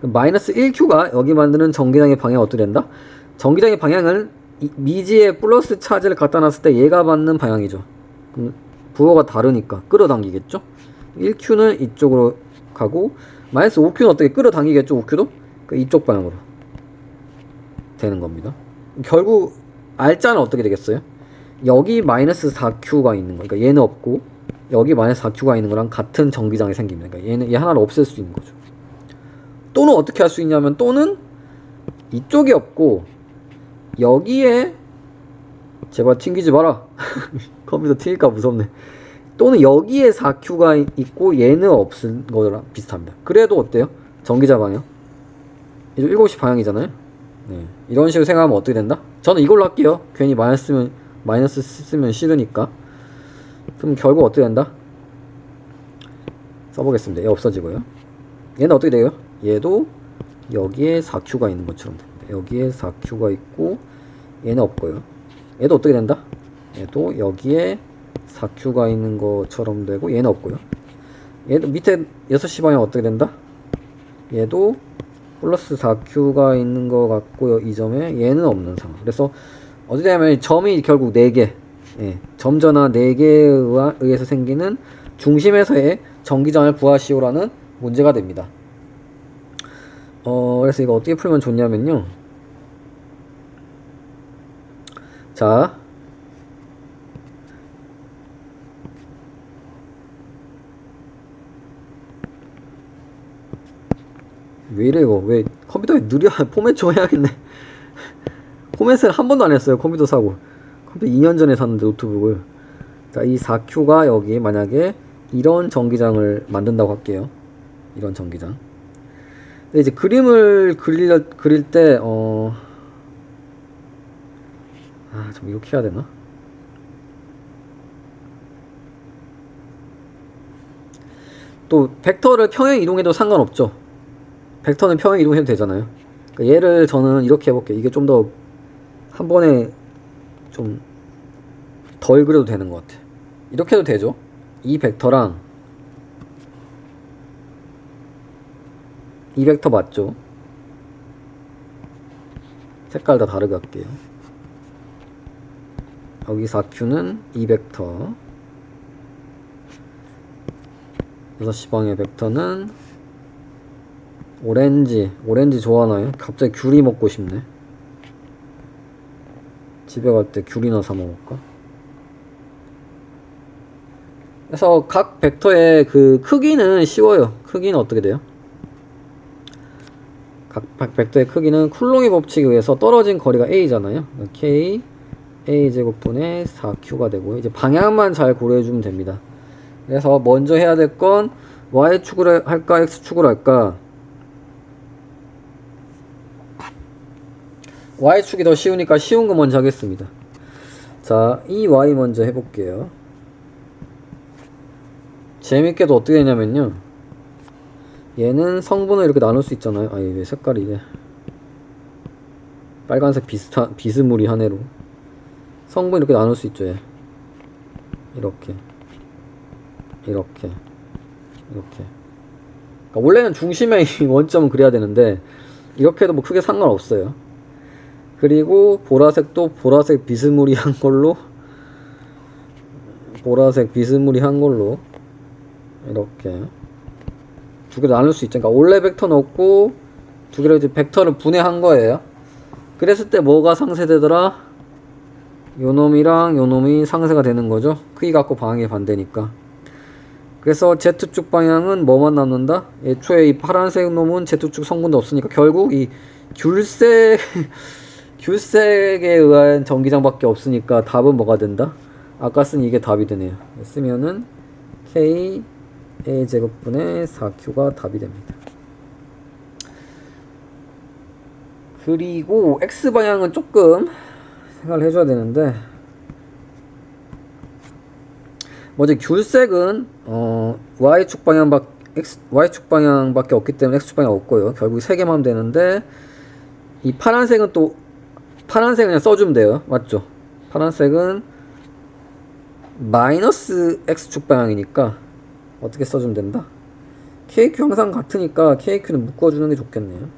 마이너스 1Q가 여기 만드는 전기장의 방향이 어떻게 된다? 전기장의 방향은 미지에 플러스 차지를 갖다 놨을 때 얘가 받는 방향이죠. 부호가 다르니까 끌어당기겠죠? 1Q는 이쪽으로 가고 마이너스 5Q는 어떻게 끌어당기겠죠? 5Q도? 이쪽 방향으로 되는 겁니다. 결국 R자는 어떻게 되겠어요? 여기 마이너스 4Q가 있는 거. 그러니까 얘는 없고 여기 마이너스 4Q가 있는 거랑 같은 전기장이 생깁니다. 그러니까 얘 하나를 없앨 수 있는 거죠. 또는 어떻게 할 수 있냐면 또는 이쪽이 없고 여기에 제발 튕기지 마라. 컴퓨터 튕길까 무섭네. 또는 여기에 4Q가 있고 얘는 없은 거랑 비슷합니다. 그래도 어때요? 전기자 방향 7시 방향이잖아요. 네. 이런 식으로 생각하면 어떻게 된다? 저는 이걸로 할게요. 괜히 마이너스 쓰면 싫으니까. 그럼 결국 어떻게 된다? 써보겠습니다. 얘 없어지고요. 얘는 어떻게 돼요? 얘도 여기에 4Q가 있는 것처럼 됩니다. 여기에 4Q가 있고 얘는 없고요. 얘도 어떻게 된다? 얘도 여기에 4Q가 있는 것처럼 되고 얘는 없고요. 얘도 밑에 6시 방향 어떻게 된다? 얘도 플러스 4Q가 있는 것 같고요. 이 점에 얘는 없는 상황. 그래서 어떻게 되냐면 점이 결국 4개 점전화 4개에 의해서 생기는 중심에서의 전기장을 구하시오라는 문제가 됩니다. 그래서 이거 어떻게 풀면 좋냐면요. 자, 왜 이래 이거? 왜 컴퓨터에 느려? 포맷 좀 해야겠네. 포맷을 한 번도 안 했어요. 컴퓨터 사고. 컴퓨터 2년 전에 샀는데 노트북을. 자, 이 4Q가 여기 만약에 이런 전기장을 만든다고 할게요. 이런 전기장. 근데 이제 그림을 그릴 때 좀 이렇게 해야 되나? 또 벡터를 평행 이동해도 상관없죠. 벡터는 평행 이동해도 되잖아요. 그러니까 얘를 저는 이렇게 해볼게요. 이게 좀 더 한 번에 좀 덜 그려도 되는 것 같아. 이렇게 해도 되죠. 이 벡터랑 이 벡터 맞죠? 색깔 다 다르게 할게요. 여기 4Q는 이 벡터, 6시 방의 벡터는 오렌지 좋아하나요? 갑자기 귤이 먹고 싶네. 집에 갈 때 귤이나 사 먹을까? 그래서 각 벡터의 그 크기는 쉬워요. 크기는 어떻게 돼요? 각 벡터의 크기는 쿨롱의 법칙에 의해서 떨어진 거리가 a잖아요. k a제곱분의 4q가 되고, 이제 방향만 잘 고려해주면 됩니다. 그래서 먼저 해야 될 건 y축을 할까 x축을 할까? y축이 더 쉬우니까 쉬운 거 먼저 하겠습니다. 자, 이 y 먼저 해볼게요. 재밌게도 어떻게 되냐면요, 얘는 성분을 이렇게 나눌 수 있잖아요. 아, 왜 색깔이 이래. 빨간색 비스무리한 애로 성분 이렇게 나눌 수 있죠. 얘. 이렇게 이렇게 이렇게. 그러니까 원래는 중심의 원점은 그래야 되는데 이렇게 해도 뭐 크게 상관없어요. 그리고 보라색도 보라색 비스무리한 걸로 이렇게 두 개를 나눌 수 있죠. 그러니까 원래 벡터 넣고 두 개를 이제 벡터를 분해한 거예요. 그랬을 때 뭐가 상쇄되더라? 요놈이랑 요놈이 상쇄가 되는 거죠. 크기 갖고 방향이 반대니까. 그래서 Z축 방향은 뭐만 남는다? 애초에 이 파란색 놈은 Z축 성분도 없으니까 결국 이 귤색에 의한 전기장밖에 없으니까 답은 뭐가 된다? 아까 쓴 이게 답이 되네요. 쓰면은 K A제곱분의 4Q가 답이 됩니다. 그리고 X방향은 조금 생각을 해줘야 되는데, 먼저 귤색은 Y축 방향밖에 없기 때문에 X축 방향 없고요. 결국 3개만 하면 되는데, 이 파란색은 그냥 써주면 돼요. 맞죠? 파란색은 마이너스 X축 방향이니까 어떻게 써주면 된다? KQ 항상 같으니까 KQ는 묶어주는 게 좋겠네요.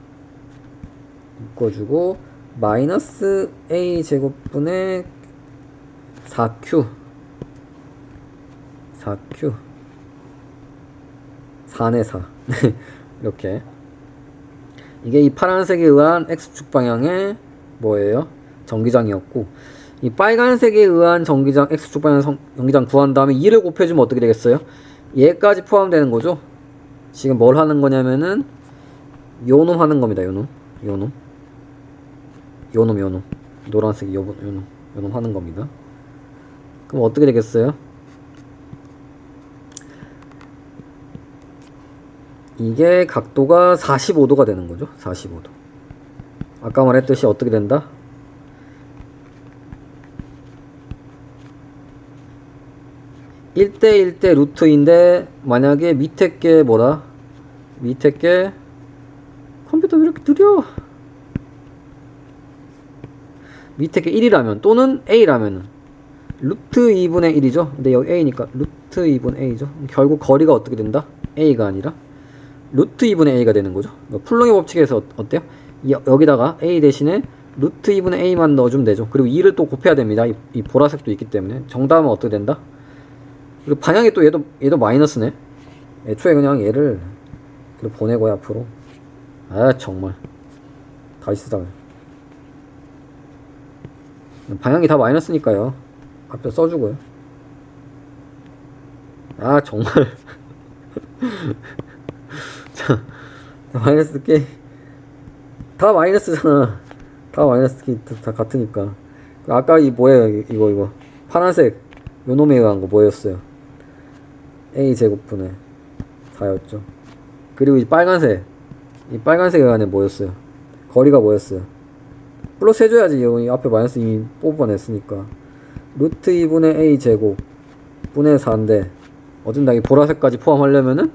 묶어주고 마이너스 A제곱분의 4Q 4네 4 이렇게. 이게 이 파란색에 의한 X축 방향의 뭐예요? 전기장이었고, 이 빨간색에 의한 전기장 X축 방향 전기장 구한 다음에 2를 곱해주면 어떻게 되겠어요? 얘까지 포함되는 거죠. 지금 뭘 하는 거냐면은 요놈 하는 겁니다. 요놈 노란색 요놈 하는 겁니다. 그럼 어떻게 되겠어요? 이게 각도가 45도가 되는 거죠. 45도. 아까 말했듯이 어떻게 된다? (1대 1대) 루트인데, 만약에 밑에 게 뭐다? 밑에 게 컴퓨터 왜 이렇게 느려? 밑에 게 1이라면 또는 a라면은 루트 2분의 1이죠. 근데 여기 a니까 루트 2분의 a죠. 결국 거리가 어떻게 된다? a가 아니라 루트 2분의 a가 되는 거죠. 쿨롱의 법칙에서 어때요? 여기다가 a 대신에 루트 2분의 a만 넣어주면 되죠. 그리고 2를 또 곱해야 됩니다. 이 보라색도 있기 때문에. 정답은 어떻게 된다? 그리고 방향이 또 얘도 마이너스네. 애초에 그냥 얘를 보내고요 앞으로. 아 정말 다시 쓰다가 방향이 다 마이너스니까요. 앞에 써주고요. 아 정말 자, 마이너스 게 다 마이너스잖아. 다 마이너스 게 다 같으니까. 아까 이 뭐예요? 이거 파란색 요놈에 의한 거 뭐였어요? A 제곱분의 4였죠. 그리고 이 빨간색에 의한 애 뭐였어요? 거리가 뭐였어요? 플러스 해줘야지. 이 앞에 마이너스 이미 뽑아냈으니까. 루트 2분의 A 제곱 분의 4인데 어쩐다, 이 보라색까지 포함하려면은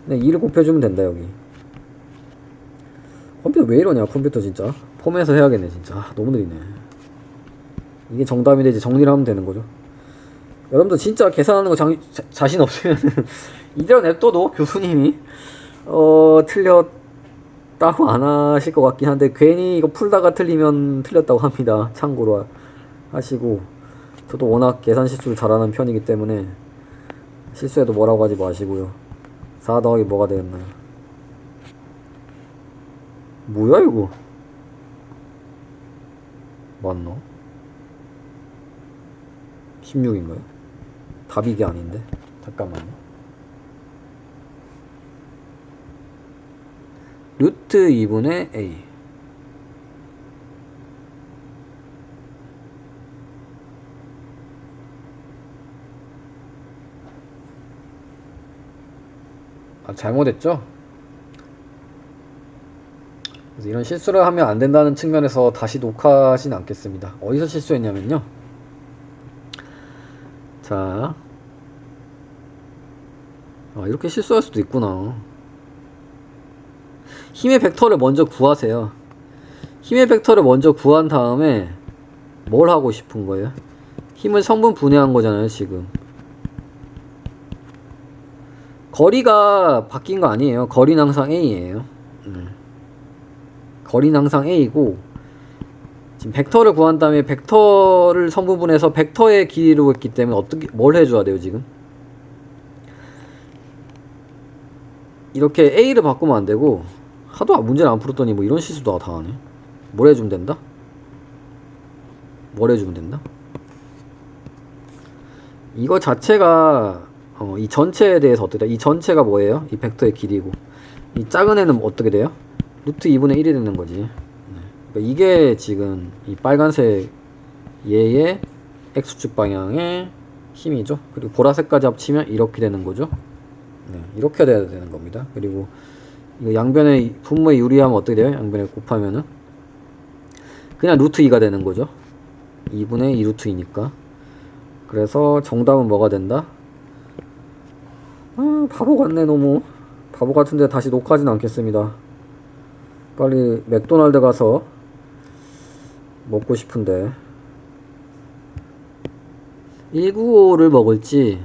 그냥 2를 곱해주면 된다. 여기 컴퓨터 왜 이러냐. 컴퓨터 진짜 폼에서 해야겠네. 진짜 너무 느리네. 이게 정답인데 이제 정리를 하면 되는 거죠. 여러분들 진짜 계산하는 거 자신 없으면 이대로 냅둬도 교수님이 틀렸다고 안 하실 것 같긴 한데, 괜히 이거 풀다가 틀리면 틀렸다고 합니다. 참고로 하시고, 저도 워낙 계산 실수를 잘하는 편이기 때문에 실수해도 뭐라고 하지 마시고요. 4 더하기 뭐가 되겠나요? 뭐야 이거? 맞나? 16인가요? 답이 이게 아닌데. 잠깐만요. 루트 2분의 A. 아, 잘못했죠? 그래서 이런 실수를 하면 안 된다는 측면에서 다시 녹화하진 않겠습니다. 어디서 실수했냐면요. 자, 이렇게 실수할 수도 있구나. 힘의 벡터를 먼저 구하세요. 힘의 벡터를 먼저 구한 다음에 뭘 하고 싶은 거예요? 힘을 성분 분해한 거잖아요, 지금. 거리가 바뀐 거 아니에요. 거리는 항상 A예요. 거리는 항상 A고, 지금 벡터를 구한 다음에 벡터를 성분분해서 벡터의 길이로 했기 때문에 뭘 해줘야 돼요, 지금? 이렇게 A를 바꾸면 안 되고, 하도 문제를 안 풀었더니 뭐 이런 실수도 다 하네. 뭘 해주면 된다? 뭘 해주면 된다? 이거 자체가 이 전체에 대해서 어떻게 돼? 이 전체가 뭐예요? 이 벡터의 길이고, 이 작은 애는 어떻게 돼요? 루트 2분의 1이 되는 거지. 네. 그러니까 이게 지금 이 빨간색 얘의 x축 방향의 힘이죠. 그리고 보라색까지 합치면 이렇게 되는 거죠. 네, 이렇게 돼야 되는 겁니다. 그리고 이거 양변의 분모에 유리하면 어떻게 돼요? 양변에 곱하면은 그냥 루트 2가 되는 거죠. 2분의 2 루트 2니까. 그래서 정답은 뭐가 된다? 바보 같네. 너무 바보 같은데 다시 녹화하진 않겠습니다. 빨리 맥도날드 가서 먹고 싶은데 195를 먹을지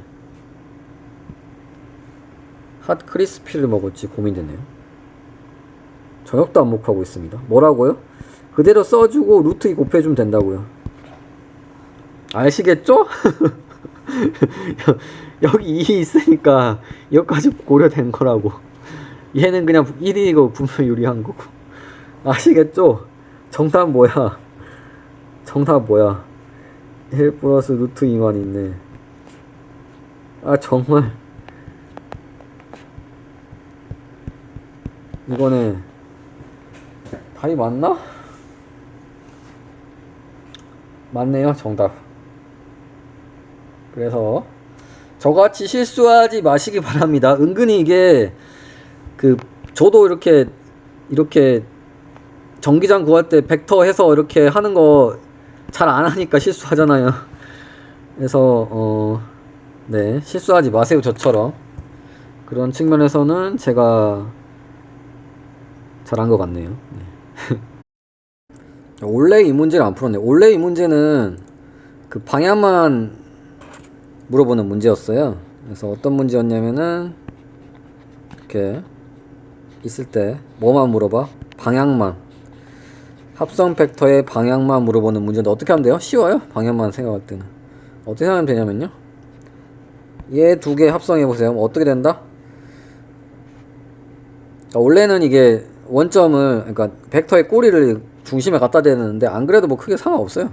핫 크리스피를 먹을지 고민되네요. 저녁도 안 먹고 있습니다. 뭐라고요? 그대로 써주고 루트 2 곱해주면 된다고요. 아시겠죠? 여기 2 있으니까 여기까지 고려된 거라고. 얘는 그냥 1이고 분명히 유리한 거고. 아시겠죠? 정답 뭐야? 정답 뭐야? 1 플러스 루트 2만 있네. 아, 정말 이거네. 답이 맞나? 맞네요, 정답. 그래서 저같이 실수하지 마시기 바랍니다. 은근히 이게 저도 이렇게 전기장 구할 때 벡터 해서 이렇게 하는 거 잘 안 하니까 실수하잖아요. 그래서 네, 실수하지 마세요. 저처럼. 그런 측면에서는 제가 잘한 것 같네요. 네. 원래 이 문제를 안 풀었네. 원래 이 문제는 그 방향만 물어보는 문제였어요. 그래서 어떤 문제였냐면은 이렇게 있을 때 뭐만 물어봐? 방향만. 합성 벡터의 방향만 물어보는 문제인데 어떻게 하면 돼요? 쉬워요. 방향만 생각할 때는. 어떻게 하면 되냐면요. 얘 두 개 합성해보세요. 어떻게 된다? 원래는 이게 원점을, 그러니까 벡터의 꼬리를 중심에 갖다 대는데 안 그래도 뭐 크게 상관없어요.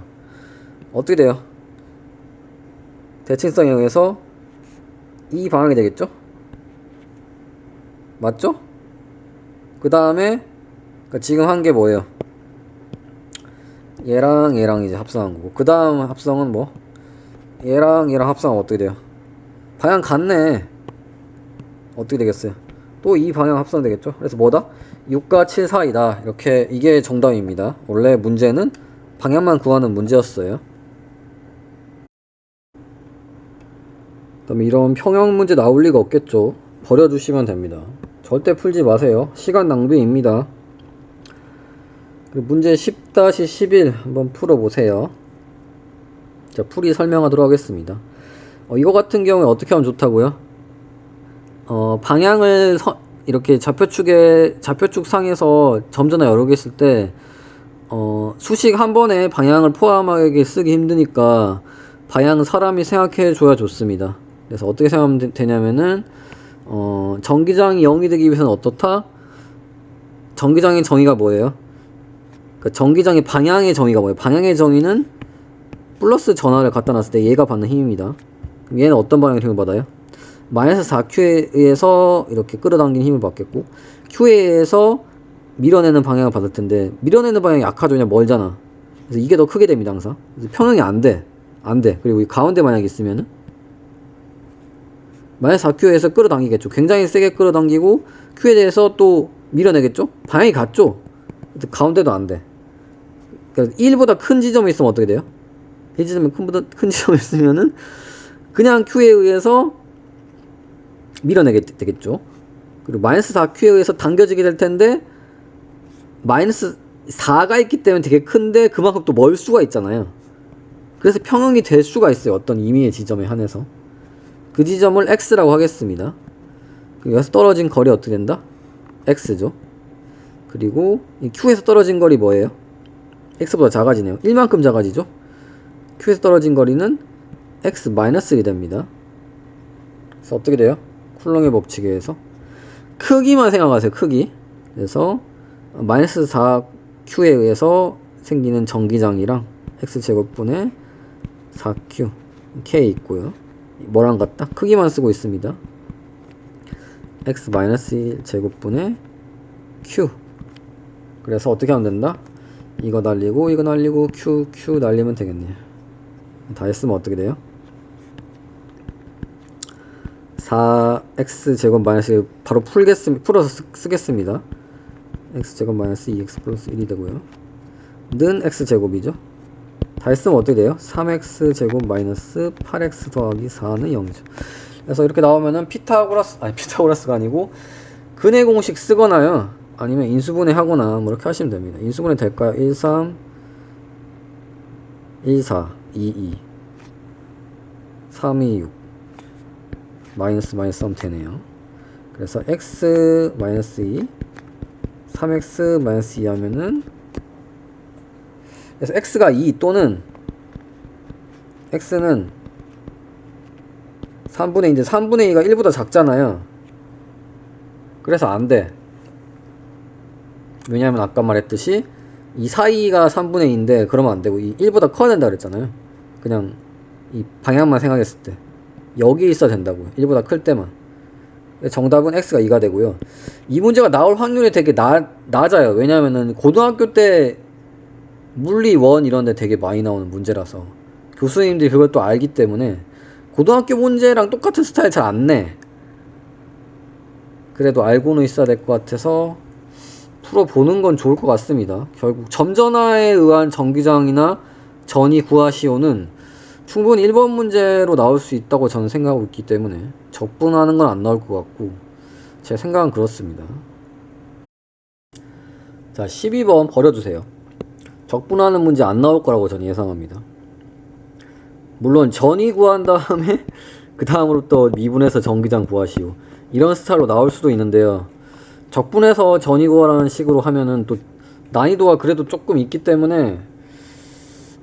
어떻게 돼요? 대칭성에 의해서 이 방향이 되겠죠? 맞죠? 그 다음에 그러니까 지금 한 게 뭐예요? 얘랑 얘랑 이제 합성한 거고, 그 다음 합성은 뭐? 얘랑 얘랑 합성하면 어떻게 돼요? 방향 같네. 어떻게 되겠어요? 또 이 방향 합성되겠죠? 그래서 뭐다? 6과 7 사이다. 이렇게, 이게 정답입니다. 원래 문제는 방향만 구하는 문제였어요. 그 다음에 이런 평형 문제 나올 리가 없겠죠? 버려주시면 됩니다. 절대 풀지 마세요. 시간 낭비입니다. 문제 10-11 한번 풀어보세요. 자, 풀이 설명하도록 하겠습니다. 이거 같은 경우에 어떻게 하면 좋다고요? 방향을 이렇게 좌표축 상에서 점전화 여러 개 있을 때 수식 한 번에 방향을 포함하게 쓰기 힘드니까 방향 사람이 생각해 줘야 좋습니다. 그래서 어떻게 생각하면 되냐면은 전기장이 0이 되기 위해서는 어떻다? 전기장의 정의가 뭐예요? 그러니까 전기장의 방향의 정의가 뭐예요? 방향의 정의는 플러스 전하를 갖다 놨을 때 얘가 받는 힘입니다. 그럼 얘는 어떤 방향의 힘을 받아요? 마이너스 4Q에 의해서 이렇게 끌어당기는 힘을 받겠고, Q에 의해서 밀어내는 방향을 받을 텐데, 밀어내는 방향이 약하죠. 그냥 멀잖아. 그래서 이게 더 크게 됩니다, 항상. 그래서 평형이 안 돼. 안 돼. 그리고 이 가운데 만약에 있으면은, 마이너스 4Q에 의해서 끌어당기겠죠. 굉장히 세게 끌어당기고, Q에 대해서 또 밀어내겠죠? 방향이 같죠? 가운데도 안 돼. 그러니까 1보다 큰 지점이 있으면 어떻게 돼요? 1지점이 큰 지점이 있으면은, 그냥 Q에 의해서 밀어내게 되겠죠. 그리고 마이너스 4Q에 의해서 당겨지게 될 텐데, 마이너스 4가 있기 때문에 되게 큰데 그만큼 또 멀 수가 있잖아요. 그래서 평형이 될 수가 있어요. 어떤 임의의 지점에 한해서. 그 지점을 X라고 하겠습니다. 여기서 떨어진 거리 어떻게 된다? X죠. 그리고 이 Q에서 떨어진 거리 뭐예요? X보다 작아지네요. 1만큼 작아지죠. Q에서 떨어진 거리는 X-1이 됩니다. 그래서 어떻게 돼요? 쿨롱의 법칙에 의해서 크기만 생각하세요. 크기. 그래서 마이너스 4Q에 의해서 생기는 전기장이랑 X제곱분의 4Q K 있고요. 뭐랑 같다? 크기만 쓰고 있습니다. X-1 제곱분의 Q. 그래서 어떻게 하면 된다? 이거 날리고 이거 날리고 Q 날리면 되겠네요. 다 했으면 어떻게 돼요? 4x제곱 마이너스 바로 풀어서 쓰겠습니다. x제곱 마이너스 2x 플러스 1이 되고요. 는 x제곱이죠. 다 했으면 어떻게 돼요? 3x제곱 마이너스 8x 더하기 4는 0이죠. 그래서 이렇게 나오면은 피타고라스가 아니고 근의 공식 쓰거나요. 아니면 인수분해 하거나 뭐 이렇게 하시면 됩니다. 인수분해 될까요? 1, 3, 1, 4, 2, 2, 3, 2, 6 마이너스 하면 되네요. 그래서 x 마이너스 2 3x 마이너스 2 하면은 그래서 x가 2 또는 x는 3분의 2인데 3분의 2가 1보다 작잖아요. 그래서 안 돼. 왜냐하면 아까 말했듯이 이 사이가 3분의 2인데 그러면 안 되고 이 1보다 커야 된다 그랬잖아요. 그냥 이 방향만 생각했을 때 여기 있어야 된다고요. 1보다 클 때만. 정답은 x가 2가 되고요. 이 문제가 나올 확률이 되게 낮아요. 왜냐면은 고등학교 때 물리 1 이런 데 되게 많이 나오는 문제라서 교수님들이 그걸 또 알기 때문에 고등학교 문제랑 똑같은 스타일 잘 안 내. 그래도 알고는 있어야 될 것 같아서 풀어보는 건 좋을 것 같습니다. 결국 점전화에 의한 전기장이나 전이 구하시오는 충분히 1번 문제로 나올 수 있다고 저는 생각하고 있기 때문에 적분하는 건 안 나올 것 같고 제 생각은 그렇습니다. 자, 12번 버려주세요. 적분하는 문제 안 나올 거라고 저는 예상합니다. 물론 전이 구한 다음에 그 다음으로부터 미분해서 전기장 구하시오 이런 스타일로 나올 수도 있는데요. 적분해서 전이 구하라는 식으로 하면은 또 난이도가 그래도 조금 있기 때문에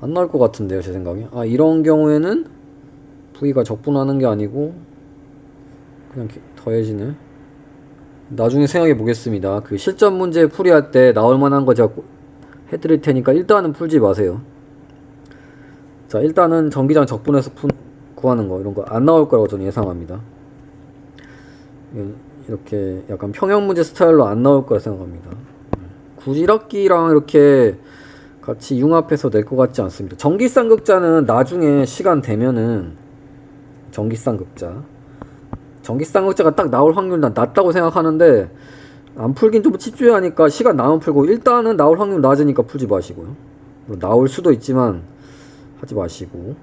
안 나올 것 같은데요, 제 생각에. 아, 이런 경우에는 V가 적분하는 게 아니고 그냥 더해지네. 나중에 생각해 보겠습니다. 그 실전 문제 풀이할 때 나올 만한 거 제가 해드릴 테니까 일단은 풀지 마세요. 자, 일단은 전기장 적분해서 구하는 거 이런 거 안 나올 거라고 저는 예상합니다. 이렇게 약간 평형 문제 스타일로 안 나올 거라 생각합니다. 굳이 1학기랑 이렇게 같이 융합해서 낼 것 같지 않습니다. 전기쌍극자는 나중에 시간 되면은 전기쌍극자가 딱 나올 확률 난 낮다고 생각하는데 안 풀긴 좀 찝찝해 하니까 시간 나면 풀고 일단은 나올 확률 낮으니까 풀지 마시고요. 나올 수도 있지만 하지 마시고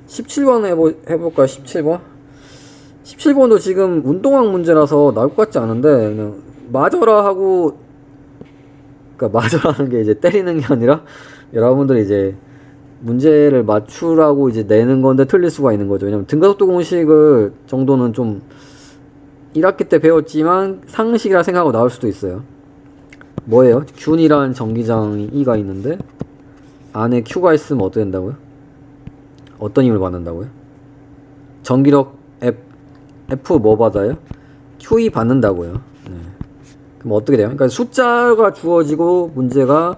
17번 해볼까요? 17번? 17번도 지금 운동학 문제라서 나올 것 같지 않은데 그냥 맞아라 하고 그러니까 맞아라는 게 이제 때리는 게 아니라 여러분들이 이제 문제를 맞추라고 이제 내는 건데 틀릴 수가 있는 거죠. 왜냐면 등가속도 공식을 정도는 좀 1학기 때 배웠지만 상식이라 생각하고 나올 수도 있어요. 뭐예요? 균이라는 전기장이 E가 있는데 안에 Q가 있으면 어떻게 된다고요? 어떤 힘을 받는다고요? 전기력 F 뭐 받아요? QE 받는다고요. 네. 그럼 어떻게 돼요? 그러니까 숫자가 주어지고 문제가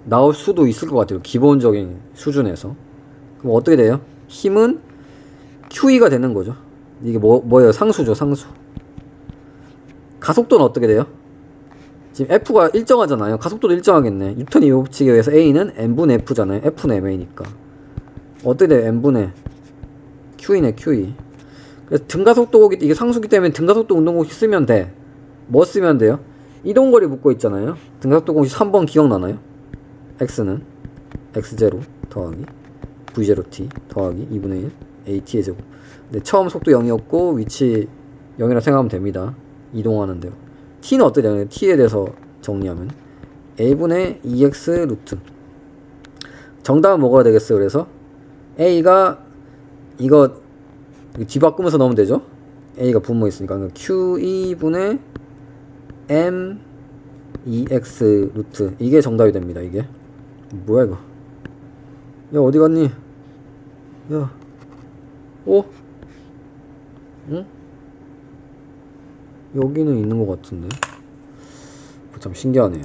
나올 수도 있을 것 같아요. 기본적인 수준에서. 그럼 어떻게 돼요? 힘은 QE가 되는 거죠. 이게 뭐예요? 상수죠, 상수. 가속도는 어떻게 돼요? 지금 F가 일정하잖아요. 가속도도 일정하겠네. 뉴턴 이호 법칙에 의해서 A는 N분의 F잖아요. F는 MA니까. 어떻게 돼요? N분의 Q이네, QE. 그래서 등가속도, 이게 상수기 때문에 등가속도 운동공식 쓰면 돼. 뭐 쓰면 돼요? 이동거리 묻고 있잖아요. 등가속도 공식 3번 기억나나요? X는 X0 더하기 V0t 더하기 2분의 1 AT의 제곱. 근데 처음 속도 0이었고 위치 0이라 생각하면 됩니다. 이동하는데요. T는 어떻게 되나요? T에 대해서 정리하면 A분의 2x 루트. 정답은 뭐가 되겠어요? 그래서 A가 이거 뒤바꾸면서 넣으면 되죠? A가 분모 있으니까 QE분의 M 2x 루트. 이게 정답이 됩니다. 이게 뭐야 이거. 야 어디 갔니? 야 응? 여기는 있는 것 같은데. 참 신기하네요.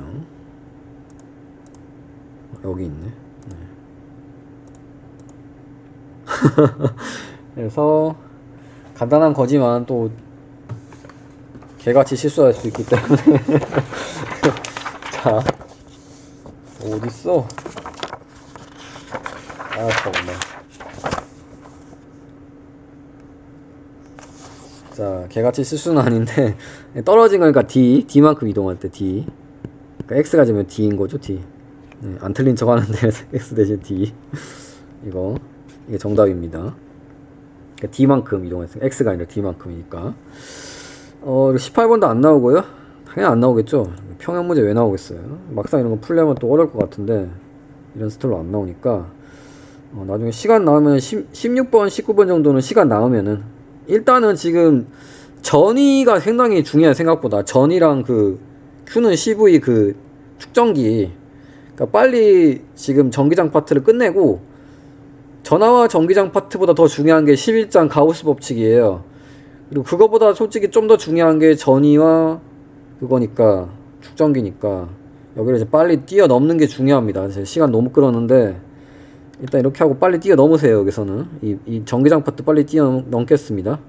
여기 있네. 네. 그래서 간단한 거지만 또 개같이 실수할 수 있기 때문에 자 어딨어? 아 잠깐만. 자 개같이 실수는 아닌데 떨어진 거니까 D만큼 이동할 때 D. 그러니까 X가 되면 D인 거죠. D. 네, 안 틀린 척 하는데 X 대신 D. 이게 정답입니다. 그러니까 D만큼 이동했어요. X가 아니라 D만큼이니까. 18번도 안 나오고요. 당연히 안 나오겠죠. 평형 문제 왜 나오겠어요. 막상 이런 거 풀려면 또 어려울 것 같은데 이런 스타일로 안 나오니까 나중에 시간 나오면 16번 19번 정도는 시간 나오면은 일단은 지금 전위가 상당히 중요해. 생각보다 전이랑 그 Q는 CV 그 축전기. 그러니까 빨리 지금 전기장 파트를 끝내고 전하와 전기장 파트보다 더 중요한 게 11장 가우스 법칙이에요. 그리고 그거보다 솔직히 좀 더 중요한 게 전위와 그거니까 축전기니까 여기를 이제 빨리 뛰어넘는 게 중요합니다. 시간 너무 끌었는데 일단 이렇게 하고 빨리 뛰어넘으세요. 여기서는 이 전기장 파트 빨리 뛰어넘겠습니다.